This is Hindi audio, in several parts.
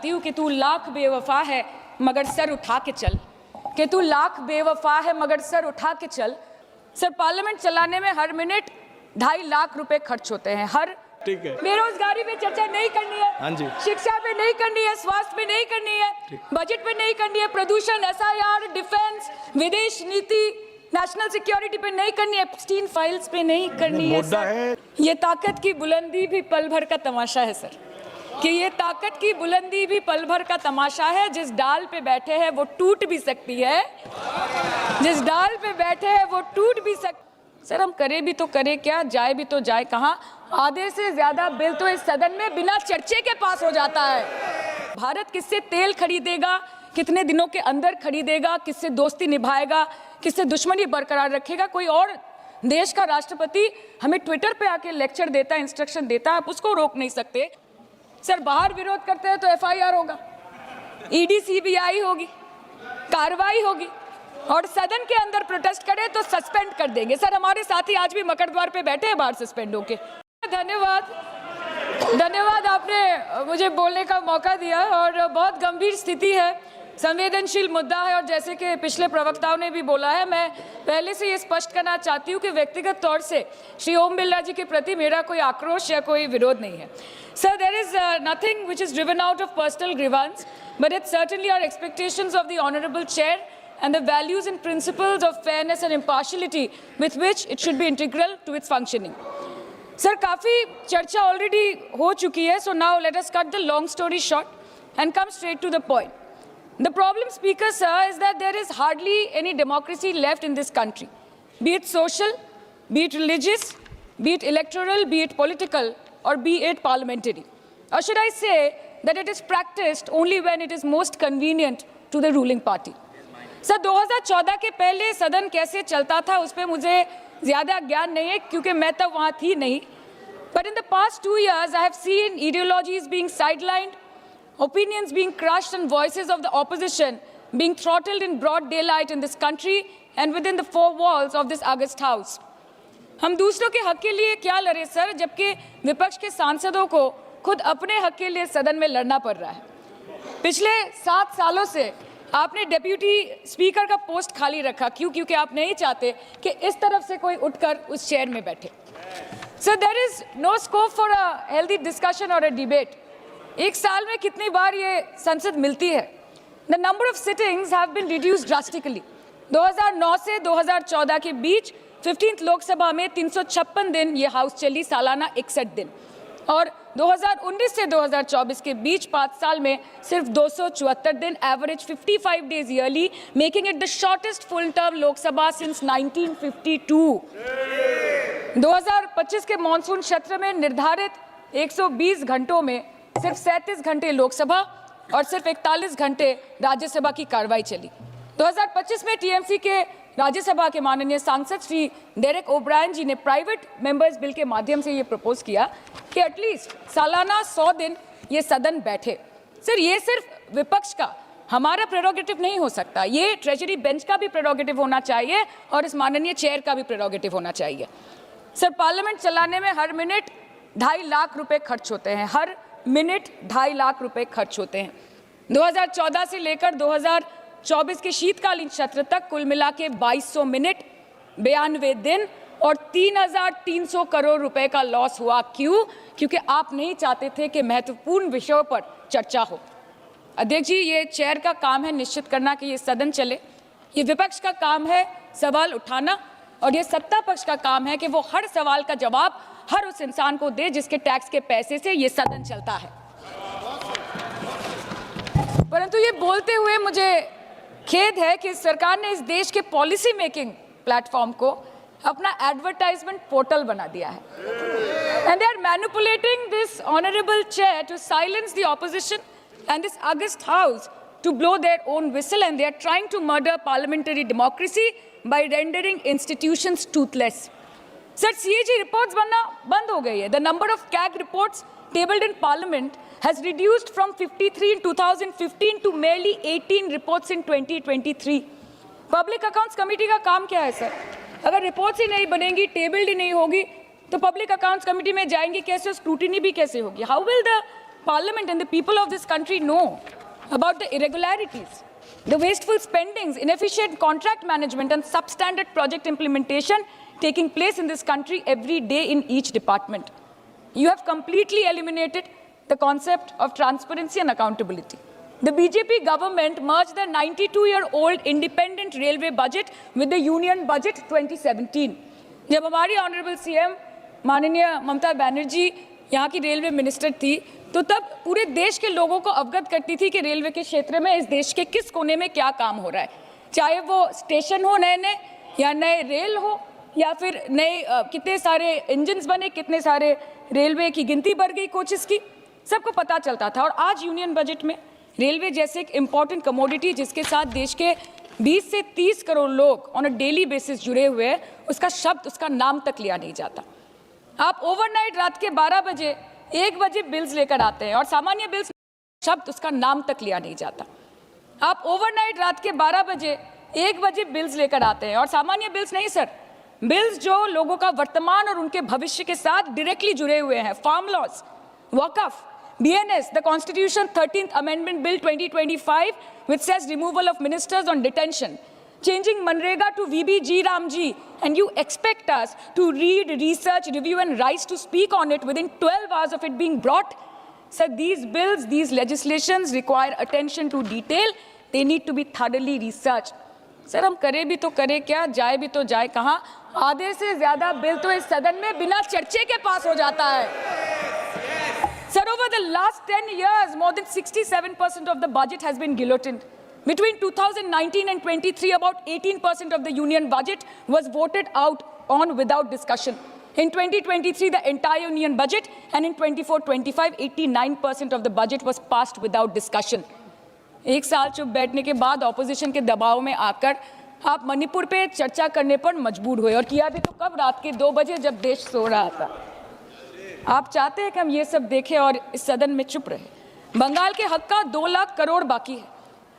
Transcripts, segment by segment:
कि तू लाख बेवफा है मगर सर उठा के चल, कि तू लाख बेवफा है मगर सर उठा के चल। सर, पार्लियामेंट चलाने में हर मिनट 2.5 लाख रुपए खर्च होते हैं। हर ठीक है, बेरोजगारी पे चर्चा नहीं करनी है, हाँ जी, शिक्षा पे नहीं करनी है, स्वास्थ्य पे नहीं करनी है, बजट पे नहीं करनी है, प्रदूषण, SIR, डिफेंस, विदेश नीति, नेशनल सिक्योरिटी पे नहीं करनी है, एप्स्टीन फाइल्स पे नहीं करनी है। सर, ये ताकत की बुलंदी भी पल भर का तमाशा है सर, कि ये ताकत की बुलंदी भी पल भर का तमाशा है। जिस डाल पे बैठे हैं वो टूट भी सकती है, जिस डाल पे बैठे हैं वो टूट भी सकती। सर, हम करें भी तो करें क्या, जाए भी तो जाए कहाँ? आधे से ज्यादा बिल तो इस सदन में बिना चर्चे के पास हो जाता है। भारत किससे तेल खरीदेगा, कितने दिनों के अंदर खरीदेगा, किससे दोस्ती निभाएगा, किससे दुश्मनी बरकरार रखेगा, कोई और देश का राष्ट्रपति हमें ट्विटर पे आके लेक्चर देता है, इंस्ट्रक्शन देता है, आप उसको रोक नहीं सकते। सर, बाहर विरोध करते हैं तो FIR होगा, ED CBI होगी, कार्रवाई होगी, और सदन के अंदर प्रोटेस्ट करें तो सस्पेंड कर देंगे। सर, हमारे साथी आज भी मकर द्वार पे बैठे हैं बाहर सस्पेंड होके। धन्यवाद, आपने मुझे बोलने का मौका दिया। और बहुत गंभीर स्थिति है, संवेदनशील मुद्दा है, और जैसे कि पिछले प्रवक्ताओं ने भी बोला है, मैं पहले से ये स्पष्ट करना चाहती हूँ कि व्यक्तिगत तौर से श्री ओम बिरला जी के प्रति मेरा कोई आक्रोश या कोई विरोध नहीं है। Sir, there is nothing which is driven out of personal grievance, but it's certainly our expectations of the Honorable Chair and the values and principles of fairness and impartiality with which it should be integral to its functioning. Sir, काफ़ी चर्चा already हो चुकी है, so now let us cut the long story short and come straight to the point. The problem, Speaker, sir, is that there is hardly any democracy left in this country, be it social, be it religious, be it electoral, be it political, or be it parliamentary. Or should I say that it is practiced only when it is most convenient to the ruling party. Sir, 2014 के पहले सदन कैसे चलता था उस पर मुझे ज़्यादा ज्ञान नहीं है क्योंकि मैं तब वहाँ थी नहीं. But in the past 2 years, I have seen ideologies being sidelined, opinions being crushed, and voices of the opposition being throttled in broad daylight in this country and within the 4 walls of this August House. हम दूसरों के हक के लिए क्या लड़े सर, जबकि विपक्ष के सांसदों को खुद अपने हक के लिए सदन में लड़ना पड़ रहा है. पिछले 7 सालों से आपने डेप्यूटी स्पीकर का पोस्ट खाली रखा. क्यों? क्योंकि आप नहीं चाहते कि इस तरफ से कोई उठकर उस चेयर में बैठे. Sir, there is no scope for a healthy discussion और अ डिबेट. एक साल में कितनी बार ये संसद मिलती है? The number of sittings have been reduced drastically. 2009 से 2014 के बीच 15th लोकसभा में 356 दिन ये हाउस चली, सालाना 61 दिन. और 2019 से 2024 के बीच 5 साल में सिर्फ 274 दिन, average 55 days yearly, making it the shortest full term Lok Sabha since 1952. 2025 के मॉनसून सत्र में निर्धारित 120 घंटों में सिर्फ 37 घंटे लोकसभा और सिर्फ 41 घंटे राज्यसभा की कार्रवाई चली. 2025 में टीएमसी के राज्यसभा के माननीय सांसद श्री डेरेक ओब्रायन जी ने प्राइवेट मेंबर्स बिल के माध्यम से ये प्रपोज किया कि एटलीस्ट सालाना 100 दिन ये सदन बैठे. सर, ये सिर्फ विपक्ष का, हमारा प्रेरोगेटिव नहीं हो सकता, ये ट्रेजरी बेंच का भी प्रेरोगेटिव होना चाहिए और इस माननीय चेयर का भी प्रेरोगेटिव होना चाहिए. सर, पार्लियामेंट चलाने में हर मिनट 2.5 लाख रुपए खर्च होते हैं, हर मिनट 2.5 लाख रुपए खर्च होते हैं. 2014 से लेकर 2024 के शीतकालीन सत्र तक कुल मिला के 2200 मिनट, 92 दिन और 3,300 करोड़ रुपए का लॉस हुआ. क्यों? क्योंकि आप नहीं चाहते थे कि महत्वपूर्ण विषयों पर चर्चा हो. अध्यक्ष जी, ये चेयर का काम है निश्चित करना कि ये सदन चले, ये विपक्ष का काम है सवाल उठाना, और ये सत्ता पक्ष का काम है कि वो हर सवाल का जवाब हर उस इंसान को दे जिसके टैक्स के पैसे से ये सदन चलता है. परंतु ये बोलते हुए मुझे खेद है कि सरकार ने इस देश के पॉलिसी मेकिंग प्लेटफॉर्म को अपना एडवर्टाइजमेंट पोर्टल बना दिया है. And they are manipulating this honourable chair to silence the opposition and this august house to blow their own whistle, and they are trying to murder parliamentary democracy by rendering institutions toothless. Sir, CAG reports बनना बंद हो गई है. The number of CAG reports tabled in Parliament has reduced from 53 in 2015 to merely 18 reports in 2023. Public Accounts Committee का काम क्या है सर? अगर रिपोर्ट्स ही नहीं बनेंगी, टेबल्ड ही नहीं होगी, तो पब्लिक अकाउंट्स कमेटी में जाएंगी कैसे, स्क्रूटिनी भी कैसे होगी? How will the parliament and the people of this country know about the irregularities, the wasteful spendings, inefficient contract management and substandard project implementation taking place in this country every day in each department. You have completely eliminated the concept of transparency and accountability. The BJP government merged the 92-year-old independent railway budget with the union budget 2017. जब हमारी ऑनरेबल सीएम माननीय ममता बनर्जी यहाँ की रेलवे मिनिस्टर थी, तो तब पूरे देश के लोगों को अवगत करती थी कि रेलवे के क्षेत्र में इस देश के किस कोने में क्या काम हो रहा है, चाहे वो स्टेशन हो नए नए या नए रेल हो या फिर नए कितने सारे इंजन्स बने, कितने सारे रेलवे की गिनती बढ़ गई, कोचेस की, सबको पता चलता था। और आज यूनियन बजट में रेलवे जैसे एक इम्पॉर्टेंट कमोडिटी जिसके साथ देश के 20 से 30 करोड़ लोग ऑन अ डेली बेसिस जुड़े हुए हैं, उसका शब्द, उसका नाम तक लिया नहीं जाता। आप ओवरनाइट रात के 12 बजे 1 बजे बिल्स लेकर आते हैं और सामान्य बिल्स, शब्द, उसका नाम तक लिया नहीं जाता। आप ओवरनाइट रात के 12 बजे 1 बजे बिल्स लेकर आते हैं और सामान्य बिल्स नहीं सर, बिल्स जो लोगों का वर्तमान और उनके भविष्य के साथ डायरेक्टली जुड़े हुए हैं। फार्म लॉज, वक़्फ़, BNS, the Constitution 13th Amendment Bill 2025, which says removal of ministers on detention, changing Manrega to VBG Ramji, and you expect us to read, research, review, and rise to speak on it within 12 hours of it being brought? Sir, these bills, these legislations require attention to detail. They need to be thoroughly researched. Sir, हम करें भी तो करें क्या, जाए भी तो जाए कहाँ? आधे से ज़्यादा बिल तो इस सदन में बिना चर्चे के पास हो जाता है। Sir, over the last 10 years, more than 67% of the budget has been guillotined. Between 2019 and 23, about 18% of the union budget was voted out on without discussion. In 2023, the entire union budget, and in 24-25, 89% of the budget was passed without discussion. एक साल चुप बैठने के बाद ऑपोजिशन के दबाव में आकर आप मणिपुर पे चर्चा करने पर मजबूर हुए, और किया भी तो कब, रात के 2 बजे जब देश सो रहा था। आप चाहते हैं कि हम ये सब देखें और इस सदन में चुप रहे। बंगाल के हक का 2 लाख करोड़ बाकी है।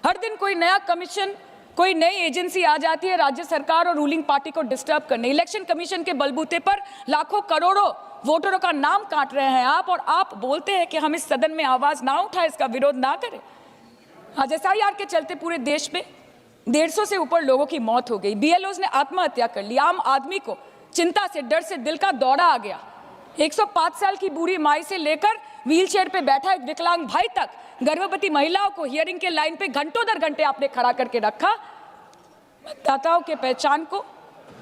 हर दिन कोई नया कमीशन, कोई नई एजेंसी आ जाती है राज्य सरकार और रूलिंग पार्टी को डिस्टर्ब करने। इलेक्शन कमीशन के बलबूते पर लाखों करोड़ों वोटरों का नाम काट रहे हैं आप, और आप बोलते हैं कि हम इस सदन में आवाज ना उठाएं, इसका विरोध ना करें। आज SIR के चलते पूरे देश में 150 से ऊपर लोगों की मौत हो गई। BLOs ने आत्महत्या कर ली। आम आदमी को चिंता से, डर से दिल का दौरा आ गया। 105 साल की बूढ़ी माई से लेकर व्हीलचेयर पे बैठा एक विकलांग भाई तक, गर्भवती महिलाओं को हियरिंग के लाइन पे घंटों दर घंटे आपने खड़ा करके रखा। मतदाताओं के पहचान को,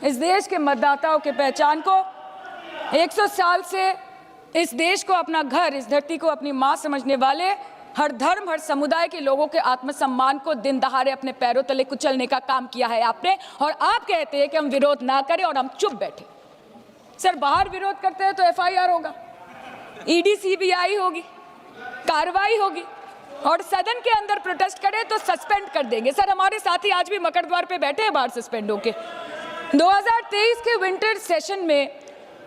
इस देश के मतदाताओं के पहचान को, 100 साल से इस देश को अपना घर, इस धरती को अपनी माँ समझने वाले हर धर्म, हर समुदाय के लोगों के आत्मसम्मान को दिन दहाड़े अपने पैरों तले कुचलने का काम किया है आपने, और आप कहते हैं कि हम विरोध ना करें और हम चुप बैठे। सर, बाहर विरोध करते हैं तो FIR होगा, ED CBI होगी, कार्रवाई होगी, और सदन के अंदर प्रोटेस्ट करें तो सस्पेंड कर देंगे। सर, हमारे साथी आज भी मकर द्वार पे बैठे हैं बाहर सस्पेंड होके। 2023 के विंटर सेशन में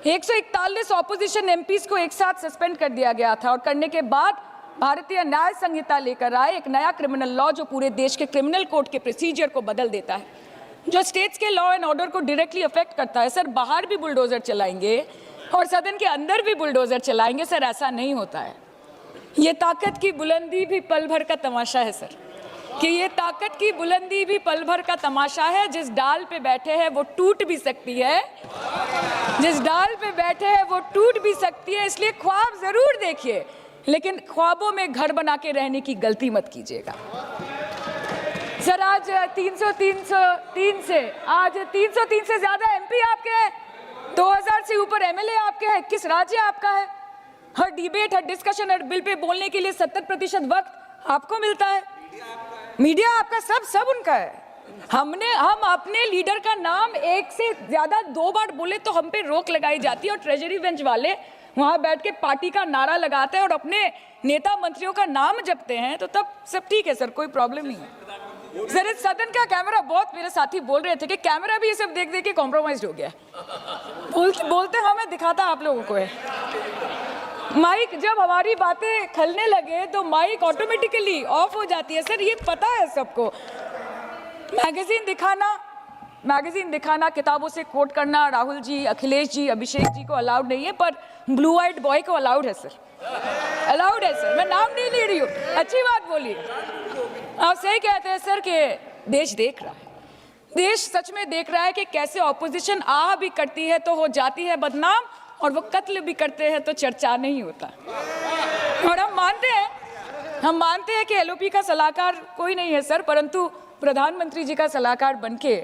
141 ऑपोजिशन MPs को एक साथ सस्पेंड कर दिया गया था, और करने के बाद भारतीय न्याय संहिता लेकर आए एक नया क्रिमिनल लॉ जो पूरे देश के क्रिमिनल कोड के प्रोसीजर को बदल देता है, जो स्टेट्स के लॉ एंड ऑर्डर को डायरेक्टली अफेक्ट करता है। सर, बाहर भी बुलडोजर चलाएंगे और सदन के अंदर भी बुलडोजर चलाएंगे। सर, ऐसा नहीं होता है। ये ताकत की बुलंदी भी पल भर का तमाशा है सर, कि ये ताकत की बुलंदी भी पल भर का तमाशा है। जिस डाल पे बैठे हैं वो टूट भी सकती है, जिस डाल पे बैठे हैं वो टूट भी सकती है। इसलिए ख्वाब जरूर देखिए, लेकिन ख्वाबों में घर बना के रहने की गलती मत कीजिएगा। सर, आज 303 से ज्यादा MP आपके हैं, 2000 से ऊपर MLA आपके हैं, किस राज्य आपका है? हर डिबेट, हर डिस्कशन, हर बिल पे बोलने के लिए 70% वक्त आपको मिलता है। मीडिया आपका, सब उनका है। हम अपने लीडर का नाम 1 से ज्यादा 2 बार बोले तो हम पे रोक लगाई जाती है, और ट्रेजरी बेंच वाले वहां बैठ के पार्टी का नारा लगाते हैं और अपने नेता मंत्रियों का नाम जपते हैं, तो तब सब ठीक है सर, कोई प्रॉब्लम नहीं है। सर, इस सदन का कैमरा, बहुत मेरे साथी बोल रहे थे कि कैमरा भी ये सब देख देख के कॉम्प्रोमाइज हो गया। बोलते हमें दिखाता आप लोगों को है। माइक जब हमारी बातें खलने लगे तो माइक ऑटोमेटिकली ऑफ हो जाती है। सर, ये पता है सबको। मैगजीन दिखाना, किताबों से कोट करना राहुल जी, अखिलेश जी, अभिषेक जी को अलाउड नहीं है, पर ब्लू आइड बॉय को अलाउड है सर। अलाउड है सर, मैं नाम नहीं ले रही हूँ, अच्छी बात बोलिए। आप सही कहते हैं सर कि देश देख रहा है, देश सच में देख रहा है कि कैसे ऑपोजिशन आ भी करती है तो हो जाती है बदनाम, और वो कत्ल भी करते हैं तो चर्चा नहीं होता। और हम मानते हैं कि एलओपी का सलाहकार कोई नहीं है सर, परंतु प्रधानमंत्री जी का सलाहकार बनके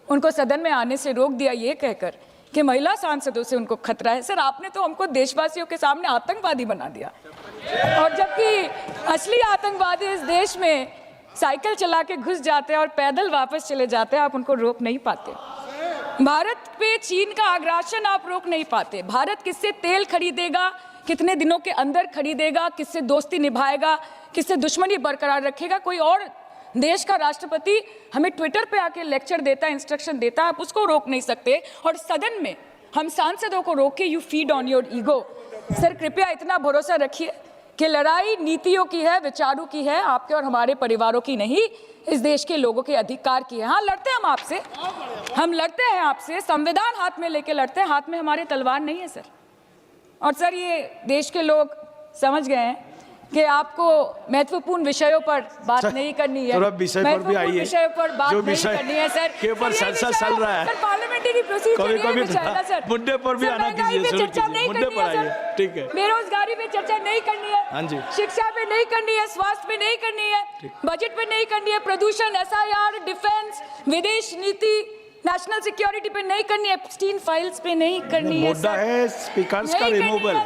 उनको सदन में आने से रोक दिया ये कहकर कि महिला सांसदों से उनको खतरा है। सर, आपने तो हमको देशवासियों के सामने आतंकवादी बना दिया, और जबकि असली आतंकवादी इस देश में साइकिल चला के घुस जाते हैं और पैदल वापस चले जाते हैं, आप उनको रोक नहीं पाते। भारत पे चीन का आग्रासन आप रोक नहीं पाते। भारत किससे तेल खरीदेगा, कितने दिनों के अंदर खरीदेगा, किससे दोस्ती निभाएगा, किससे दुश्मनी बरकरार रखेगा, कोई और देश का राष्ट्रपति हमें ट्विटर पे आके लेक्चर देता है, इंस्ट्रक्शन देता है, आप उसको रोक नहीं सकते। और सदन में हम सांसदों को रोक के you feed on your ego. Sir, कृपया इतना भरोसा रखिए कि लड़ाई नीतियों की है, विचारों की है, आपके और हमारे परिवारों की नहीं, इस देश के लोगों के अधिकार की है। हाँ, लड़ते हैं हम आपसे, हम लड़ते हैं आपसे, संविधान हाथ में लेके लड़ते हैं, हाथ में हमारे तलवार नहीं है सर। और सर, ये देश के लोग समझ गए हैं कि आपको महत्वपूर्ण विषयों पर बात नहीं करनी है, महत्वपूर्ण विषयों पर बात नहीं करनी है सर, के ऊपर चर्चा चल रहा है, सर पार्लियामेंटरी प्रोसीजर सर, मुद्दे पर भी आना कीजिए, चर्चा नहीं करनी है सर, ठीक है, बेरोजगारी पे चर्चा नहीं करनी है, हाँ जी, शिक्षा पे नहीं करनी है, स्वास्थ्य पे नहीं करनी है, बजट पे नहीं करनी है, प्रदूषण, एसआईआर, डिफेंस, विदेश नीति, नेशनल सिक्योरिटी पे नहीं करनी है, एप्स्टीन फाइल्स पे नहीं करनी है, मुद्दा है स्पीकर्स का रिमूवल,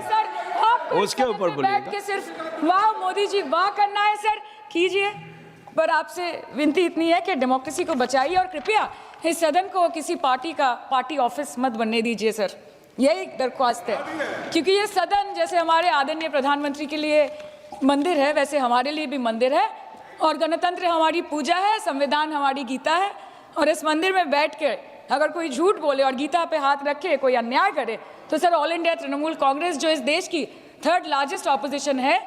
उसके ऊपर बैठ के सिर्फ वाह मोदी जी वाह करना है सर, कीजिए। पर आपसे विनती इतनी है कि डेमोक्रेसी को बचाइए और कृपया इस सदन को किसी पार्टी का पार्टी ऑफिस मत बनने दीजिए सर, यही दरख्वास्त है। क्योंकि ये सदन जैसे हमारे आदरणीय प्रधानमंत्री के लिए मंदिर है, वैसे हमारे लिए भी मंदिर है, और गणतंत्र हमारी पूजा है, संविधान हमारी गीता है। और इस मंदिर में बैठ के अगर कोई झूठ बोले और गीता पे हाथ रखे, कोई अन्याय करे, तो sir all India Trinamool Congress जो इस देश की थर्ड लार्जेस्ट ऑपोजिशन है,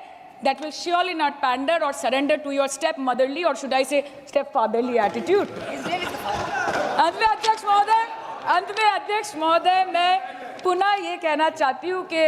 that will surely not pander or surrender to your step motherly or should I say step fatherly attitude। अंत में अध्यक्ष महोदय मैं पुनः ये कहना चाहती हूँ कि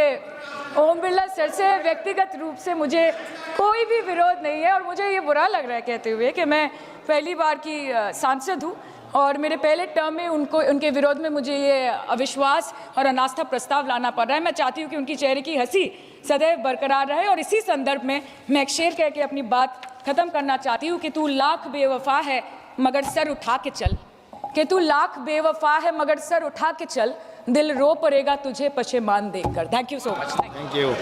ओम बिरला सर से व्यक्तिगत रूप से मुझे कोई भी विरोध नहीं है, और मुझे ये बुरा लग रहा है कहते हुए कि मैं पहली बार की सांसद हूँ और मेरे पहले टर्म में उनके विरोध में मुझे ये अविश्वास और अनास्था प्रस्ताव लाना पड़ रहा है। मैं चाहती हूँ कि उनकी चेहरे की हंसी सदैव बरकरार रहे, और इसी संदर्भ में मैं एक शेर कह के अपनी बात खत्म करना चाहती हूँ कि तू लाख बेवफा है मगर सर उठा के चल, कि तू लाख बेवफा है मगर सर उठा के चल, दिल रो पड़ेगा तुझे पशेमान देखकर। Thank you so much. Thank you.